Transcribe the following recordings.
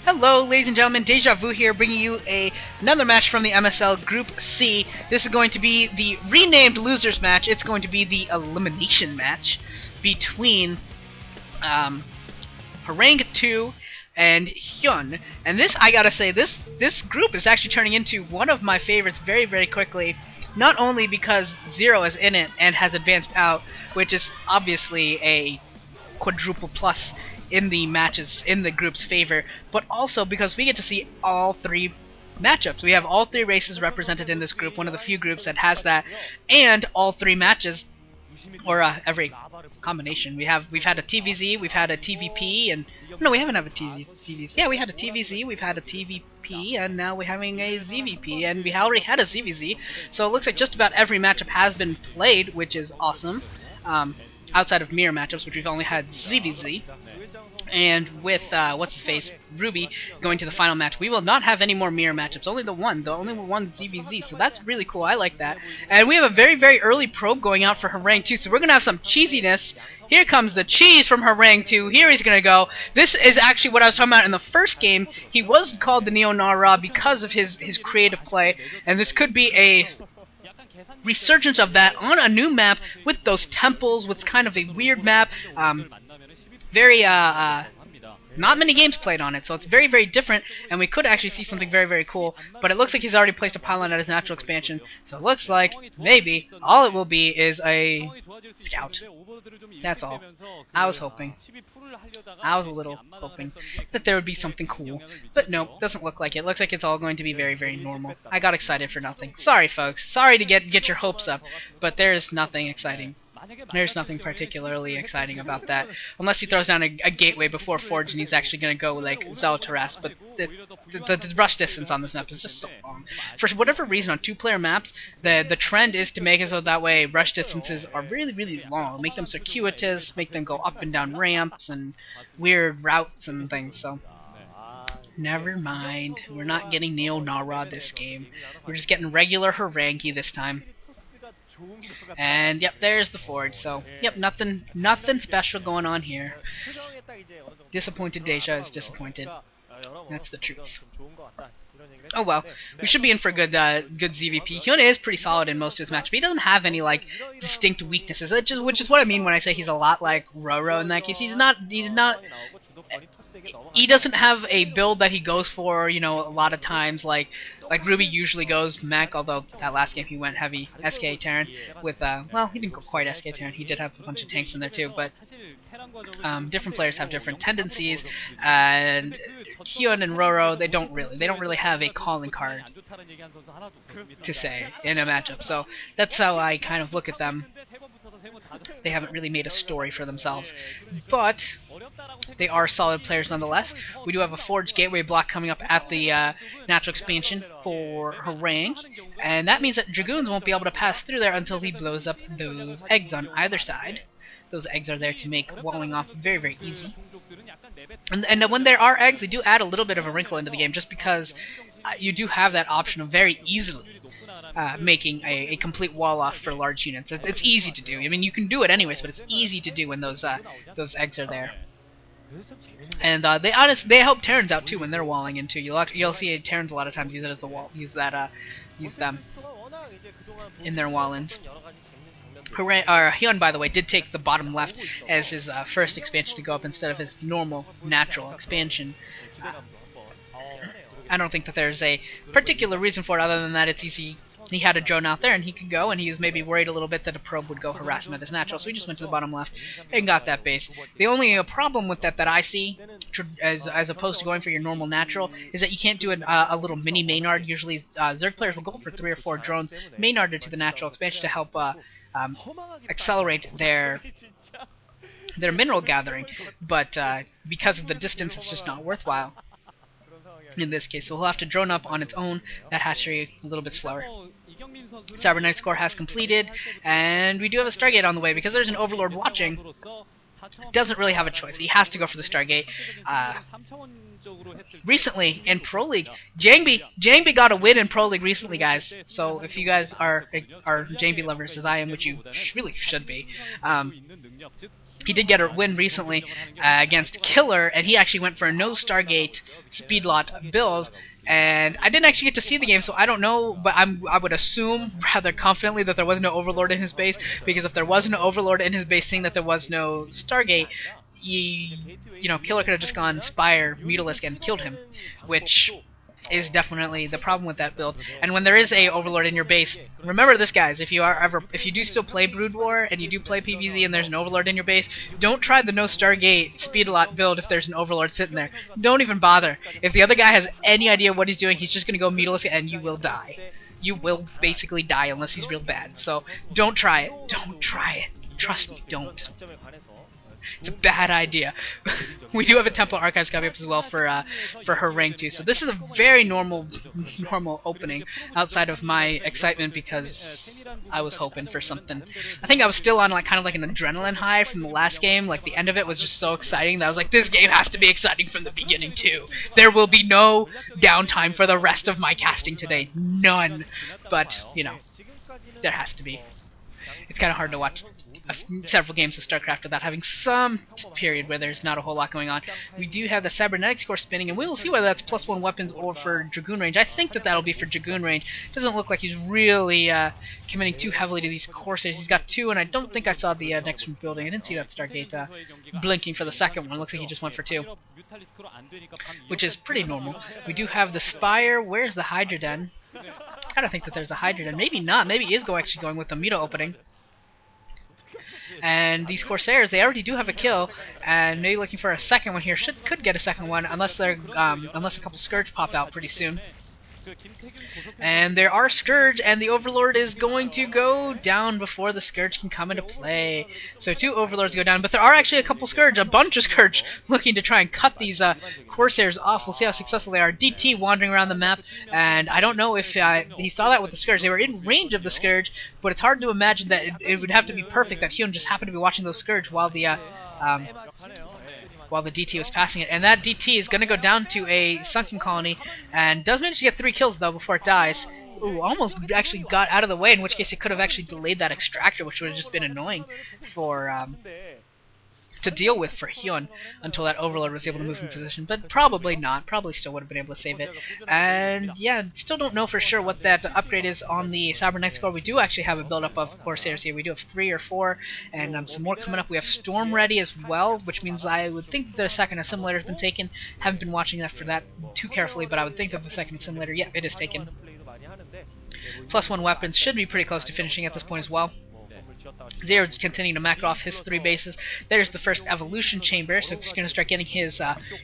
Hello, ladies and gentlemen, Deja Vu here, bringing you another match from the MSL Group C. This is going to be the renamed losers match. It's going to be the elimination match between Horang2 and Hyun. And this, I gotta say, this group is actually turning into one of my favorites very, very quickly. Not only because Zero is in it and has advanced out, which is obviously a quadruple plus in the matches in the group's favor, but also because we get to see all three matchups. We have all three races represented in this group, one of the few groups that has that, and all three matches, or every combination. We've had a TVZ, we've had a TVP, and no, we haven't had a TVZ. Yeah, we had a TVZ, we've had a TVP, and now we're having a ZVP, and we already had a ZVZ. So it looks like just about every matchup has been played, which is awesome. Outside of mirror matchups, which we've only had ZVZ. And with what's-his-face, Ruby, going to the final match, we will not have any more mirror matchups. Only one ZVZ, so that's really cool. I like that. And we have a very, very early probe going out for Horang2, so we're going to have some cheesiness. Here comes the cheese from Horang2. Here he's going to go. This is actually what I was talking about in the first game. He was called the Neo Nara because of his creative play, and this could be a resurgence of that on a new map with those temples, with kind of a weird map. Very not many games played on it, so it's very, very different, and we could actually see something very, very cool. But it looks like he's already placed a pylon at his natural expansion, so it looks like maybe all it will be is a scout. That's all. I was hoping. I was a little hoping that there would be something cool, but no, doesn't look like it. Looks like it's all going to be very, very normal. I got excited for nothing. Sorry, folks. Sorry to get your hopes up, but there's nothing exciting. There's nothing particularly exciting about that, unless he throws down a gateway before Forge and he's actually going to go like Zaltaras, but the rush distance on this map is just so long. For whatever reason, on two-player maps, the trend is to make it so that way rush distances are really, really long, make them circuitous, make them go up and down ramps and weird routes and things, so never mind. We're not getting Neo Nara this game. We're just getting regular Horang this time. And yep, there's the Forge. So yep, nothing special going on here. Disappointed Deja is disappointed. That's the truth. Oh well, we should be in for a good ZVP. Hyun is pretty solid in most of his matches, but he doesn't have any like distinct weaknesses. Which is what I mean when I say he's a lot like Roro in that case. He's not. He doesn't have a build that he goes for, you know, a lot of times like Ruby usually goes mech, although that last game he went heavy SK Terran with, well, he didn't go quite SK Terran, he did have a bunch of tanks in there too, but different players have different tendencies, and Hyun and Roro, they don't really have a calling card to say in a matchup, so that's how I kind of look at them. They haven't really made a story for themselves, but they are solid players nonetheless. We do have a Forge Gateway block coming up at the natural expansion for Horang, and that means that Dragoons won't be able to pass through there until he blows up those eggs on either side. Those eggs are there to make walling off very, very easy. And when there are eggs, they do add a little bit of a wrinkle into the game, just because you do have that option of very easily making a complete wall off for large units. It's easy to do. I mean, you can do it anyways, but it's easy to do when those eggs are there. And they help Terrans out too when they're walling in too. You'll see Terrans a lot of times use it as a wall. Use them in their wall-ins. Hyun, by the way, did take the bottom left as his first expansion to go up instead of his normal natural expansion. I don't think that there's a particular reason for it other than that it's easy. He had a drone out there and he could go, and he was maybe worried a little bit that a probe would go harass him at his natural, so he just went to the bottom left and got that base. The only problem with that I see, as opposed to going for your normal natural, is that you can't do a little mini Maynard. Usually Zerg players will go for 3 or 4 drones Maynarded to the natural expansion to help accelerate their mineral gathering, but because of the distance it's just not worthwhile in this case, so we'll have to drone up on its own, that hatchery a little bit slower. Cybernetics core has completed, and we do have a Stargate on the way, because there's an Overlord watching. Doesn't really have a choice. He has to go for the Stargate. Recently, in Pro League, Jangby got a win in Pro League recently, guys. So if you guys are Jangby lovers, as I am, which you really should be, he did get a win recently against Killer, and he actually went for a no Stargate speedlot build. And I didn't actually get to see the game, so I don't know, but I would assume rather confidently that there was no Overlord in his base, because if there was no Overlord in his base, seeing that there was no Stargate, you know, Killer could have just gone Spire, Mutalisk, and killed him, which is definitely the problem with that build. And when there is a Overlord in your base, remember this, guys, if you do still play Brood War and you do play PvZ and there's an Overlord in your base, don't try the no Stargate speedlot build if there's an Overlord sitting there. Don't even bother. If the other guy has any idea what he's doing, he's just gonna go Mutalisk and you will die. You will basically die unless he's real bad. So don't try it. Don't try it. Trust me, don't. It's a bad idea. We do have a Templar Archives copy up as well for Horang2, so this is a very normal opening outside of my excitement, because I was hoping for something. I think I was still on like kind of like an adrenaline high from the last game. Like the end of it was just so exciting that I was like, this game has to be exciting from the beginning too. There will be no downtime for the rest of my casting today. None. But, you know, there has to be. It's kind of hard to watch several games of StarCraft without having some period where there's not a whole lot going on. We do have the Cybernetics core spinning, and we will see whether that's +1 weapons or for Dragoon range. I think that that'll be for Dragoon range. Doesn't look like he's really committing too heavily to these Corsairs. He's got 2, and I don't think I saw the next one building. I didn't see that Stargate blinking for the second one. Looks like he just went for 2, which is pretty normal. We do have the Spire. Where's the Hydra Den? I kind of think that there's a Hydra Den. Maybe not. Maybe he is actually going with the Muta opening. And these Corsairs, they already do have a kill, and maybe looking for a second one here. Could get a second one unless unless a couple Scourge pop out pretty soon. And there are Scourge, and the Overlord is going to go down before the Scourge can come into play. So 2 Overlords go down, but there are actually a couple Scourge, a bunch of Scourge, looking to try and cut these Corsairs off. We'll see how successful they are. DT wandering around the map, and I don't know if he saw that with the Scourge. They were in range of the Scourge, but it's hard to imagine that it would have to be perfect that Hyun just happened to be watching those Scourge while the DT was passing it. And that DT is going to go down to a Sunken Colony, and does manage to get 3 kills, though, before it dies. Ooh, almost actually got out of the way, in which case it could have actually delayed that Extractor, which would have just been annoying for to deal with for Hyun until that Overlord was able to move in position, but probably not. Probably still would have been able to save it. And yeah, still don't know for sure what that upgrade is on the Cybernetics core. We do actually have a build-up of Corsairs here. We do have 3 or 4, and some more coming up. We have Storm ready as well, which means I would think that the second assimilator has been taken. Haven't been watching that for that too carefully, but I would think that the second assimilator, yeah, it is taken. +1 weapons should be pretty close to finishing at this point as well. Zero continuing to max off his 3 bases. There's the first evolution chamber, so he's going to start getting his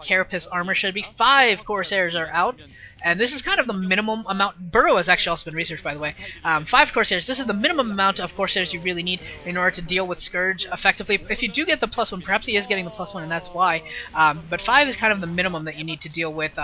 Carapace armor. Should be 5 Corsairs are out, and this is kind of the minimum amount. Burrow has actually also been researched, by the way. 5 Corsairs. This is the minimum amount of Corsairs you really need in order to deal with Scourge effectively. If you do get the +1, perhaps he is getting the +1, and that's why. But 5 is kind of the minimum that you need to deal with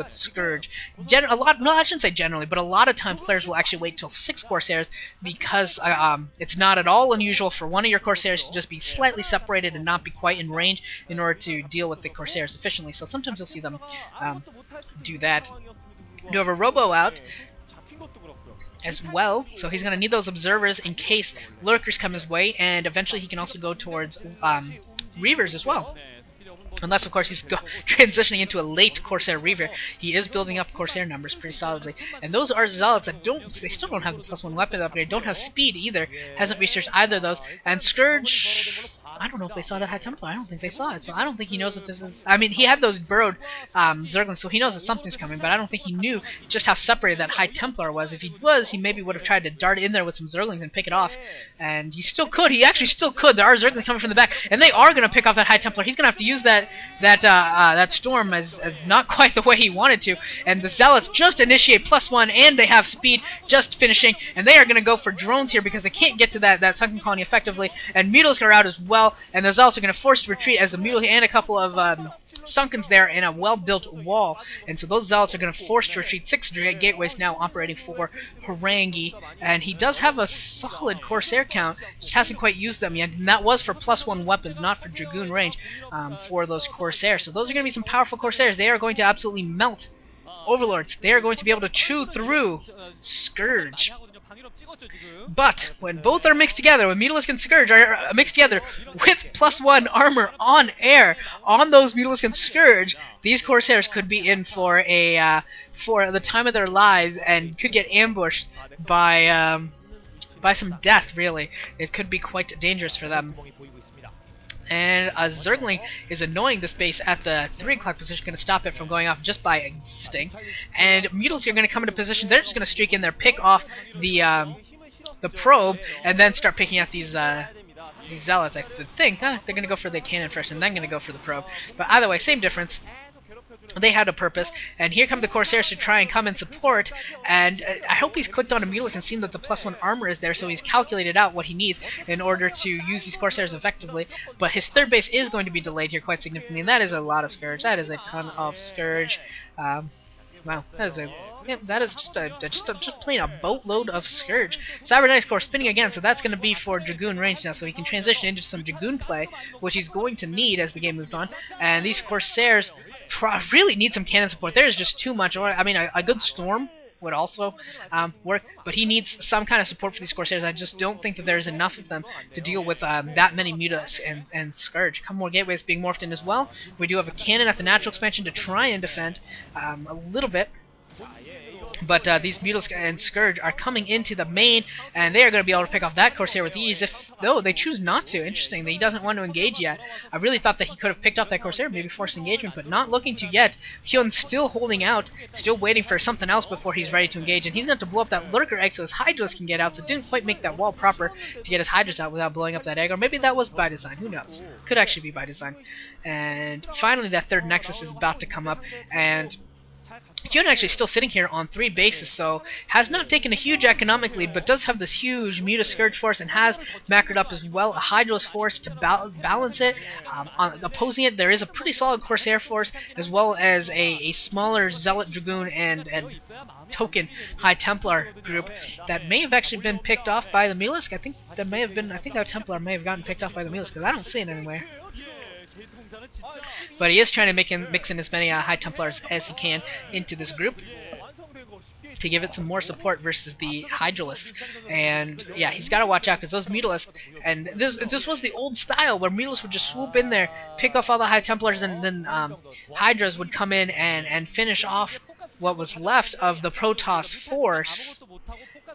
Scourge. I shouldn't say generally, but a lot of times players will actually wait till 6 Corsairs, because it's not at all unusual for one of your Corsairs to just be slightly separated and not be quite in range in order to deal with the Corsairs efficiently. So sometimes you'll see them do that. We do have a Robo out as well, so he's going to need those observers in case lurkers come his way, and eventually he can also go towards Reavers as well. Unless, of course, he's transitioning into a late Corsair Reaver. He is building up Corsair numbers pretty solidly. And those are Zealots that they still don't have the +1 weapon upgrade, don't have speed either, hasn't researched either of those. And Scourge, I don't know if they saw that High Templar. I don't think they saw it, so I don't think he knows that this is... I mean, he had those burrowed Zerglings, so he knows that something's coming, but I don't think he knew just how separated that High Templar was. If he was, he maybe would have tried to dart in there with some Zerglings and pick it off. And he still could. He actually still could. There are Zerglings coming from the back, and they are going to pick off that High Templar. He's going to have to use that Storm as not quite the way he wanted to. And the Zealots just initiate +1, and they have speed just finishing, and they are going to go for drones here because they can't get to that Sunken Colony effectively. And Mutals are out as well. And there's also going to force retreat as the Mutal and a couple of Sunkens there in a well-built wall. And so those Zealots are going to force to retreat. 6 gateways now operating for Horang2, and he does have a solid Corsair count, just hasn't quite used them yet. And that was for +1 weapons, not for Dragoon range for those Corsairs. So those are going to be some powerful Corsairs. They are going to absolutely melt Overlords. They are going to be able to chew through Scourge. But when both are mixed together, when Mutalisk and Scourge are mixed together with +1 armor on air on those Mutalisk and Scourge, these Corsairs could be in for the time of their lives and could get ambushed by some death. Really, it could be quite dangerous for them. And Zergling is annoying this base at the 3 o'clock position, going to stop it from going off just by existing. And Mutalisk are going to come into position. They're just going to streak in there, pick off the probe, and then start picking out these zealots. I think they're going to go for the cannon first, and then going to go for the probe. But either way, same difference. They had a purpose, and here come the Corsairs to try and come and support, and I hope he's clicked on a Mutalisk and seen that the +1 armor is there, so he's calculated out what he needs in order to use these Corsairs effectively. But his third base is going to be delayed here quite significantly, and that is a lot of Scourge. That is a ton of Scourge. Wow, that is just plain a boatload of Scourge. Cybernetics Core spinning again, so that's going to be for Dragoon range now, so he can transition into some Dragoon play, which he's going to need as the game moves on. And these Corsairs really need some cannon support. There is just too much. I mean, a good Storm would also work, but he needs some kind of support for these Corsairs. I just don't think that there's enough of them to deal with that many Mutas and Scourge. A couple more gateways being morphed in as well. We do have a cannon at the natural expansion to try and defend a little bit. But these Mutalisk and Scourge are coming into the main, and they are going to be able to pick off that Corsair with ease. Though they choose not to. Interesting that he doesn't want to engage yet. I really thought that he could have picked off that Corsair, maybe forced engagement, but not looking to yet. Hyun still holding out, still waiting for something else before he's ready to engage, and he's going to have to blow up that Lurker egg so his Hydras can get out, so didn't quite make that wall proper to get his Hydras out without blowing up that egg, or maybe that was by design, who knows. Could actually be by design. And finally that third Nexus is about to come up, and Hyun actually still sitting here on 3 bases, so has not taken a huge economic lead, but does have this huge Muta Scourge force and has macroed up as well a Hydros force to balance it. On opposing it, there is a pretty solid Corsair force, as well as a smaller Zealot Dragoon and token High Templar group that may have actually been picked off by the Mutalisk. I think that Templar may have gotten picked off by the Mutalisk, because I don't see it anywhere. But he is trying to mix in as many High Templars as he can into this group to give it some more support versus the Hydralisks. And yeah, he's got to watch out because those Mutalisks, and this was the old style where Mutalisks would just swoop in there, pick off all the High Templars, and then Hydras would come in and finish off what was left of the Protoss force.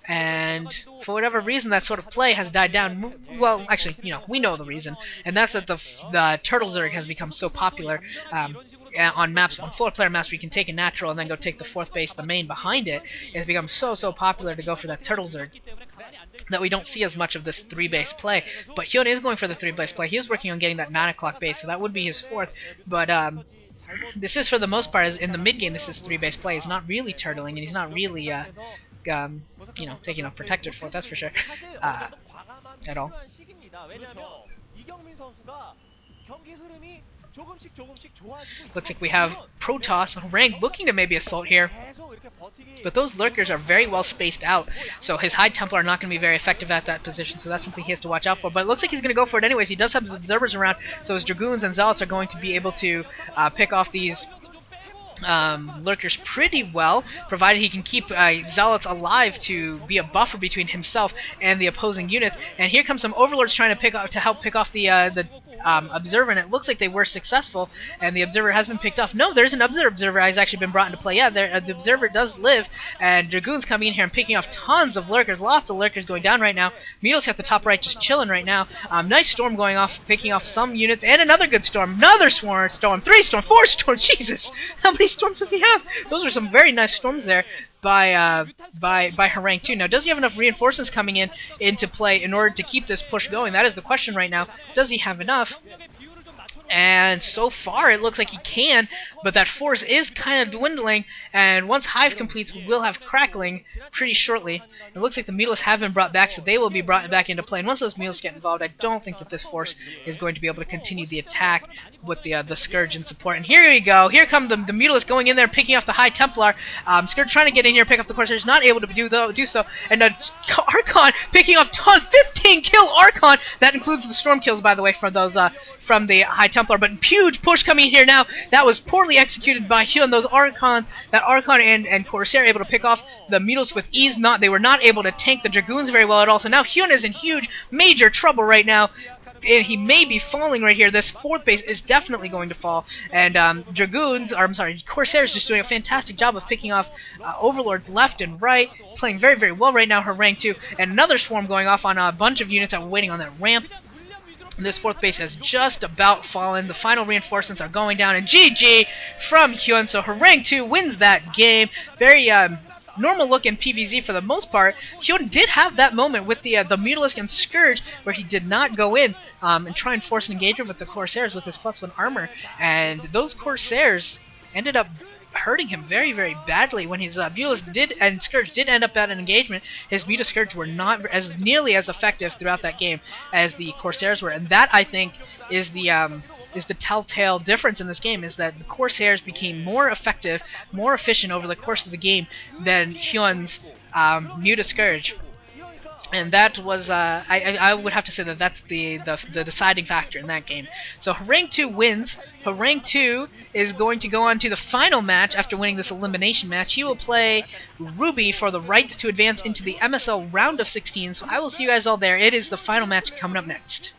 And for whatever reason, that sort of play has died down. Well, actually, we know the reason, and that's that the Turtle Zerg has become so popular on maps, on 4-player maps, where you can take a natural and then go take the 4th base, the main behind it. It's become so popular to go for that Turtle Zerg that we don't see as much of this 3-base play. But Hyun is going for the 3-base play. He is working on getting that 9 o'clock base, so that would be his 4th. But this is, for the most part, in the mid game, this is 3-base play. He's not really turtling, and he's not really taking a protected fort, that's for sure, at all. Looks like we have Protoss and Horang looking to maybe assault here, but those Lurkers are very well spaced out, so his High Templar are not going to be very effective at that position, so that's something he has to watch out for. But it looks like he's going to go for it anyways. He does have his observers around, so his Dragoons and Zealots are going to be able to pick off these Lurkers pretty well, provided he can keep Zealots alive to be a buffer between himself and the opposing units. And here comes some Overlords trying to help pick off the Observer, and it looks like they were successful, and the Observer has been picked off. No, there's an Observer has actually been brought into play. Yeah, the Observer does live, and Dragoon's coming in here and picking off tons of Lurkers, lots of Lurkers going down right now. Mutalisk at the top right just chilling right now. Nice Storm going off, picking off some units, and another good Storm, another Storm, 3 Storm, 4 Storm, Jesus! How many Storms does he have? Those are some very nice Storms there by Horang2. Now, does he have enough reinforcements coming into play in order to keep this push going? That is the question right now. Does he have enough? And so far, it looks like he can, but that force is kind of dwindling, and once Hive completes, we will have Crackling pretty shortly. It looks like the Mutalisks have been brought back, so they will be brought back into play. And once those Mutalisks get involved, I don't think that this force is going to be able to continue the attack with the Scourge in support. And here we go. Here come the Mutalisks going in there, picking off the High Templar. Scourge trying to get in here, pick off the Corsair. He's not able to do so. And Archon picking off 15 kill Archon. That includes the Storm kills, by the way, from those from the High Templar. Templar, but huge push coming here now. That was poorly executed by Hyun. Those Archon, that Archon and Corsair able to pick off the Mutos with ease. They were not able to tank the Dragoons very well at all. So now Hyun is in huge, major trouble right now. And he may be falling right here. This 4th base is definitely going to fall. And Corsairs just doing a fantastic job of picking off Overlords left and right, playing very, very well right now. Horang2, and another swarm going off on a bunch of units that were waiting on that ramp. This 4th base has just about fallen. The final reinforcements are going down, and GG from Hyun. So Horang2 wins that game. Very normal look in PvZ for the most part. Hyun did have that moment with the Mutalisk and Scourge where he did not go in and try and force an engagement with the Corsairs with his +1 armor, and those Corsairs ended up hurting him very, very badly. When his Mutalisk and Scourge did end up at an engagement, his Muta Scourge were not as nearly as effective throughout that game as the Corsairs were, and that, I think, is the telltale difference in this game, is that the Corsairs became more effective, more efficient over the course of the game than Hyun's Muta Scourge. And that was, I would have to say that that's the deciding factor in that game. So Horang2 wins. Horang2 is going to go on to the final match after winning this elimination match. He will play Ruby for the right to advance into the MSL round of 16. So I will see you guys all there. It is the final match coming up next.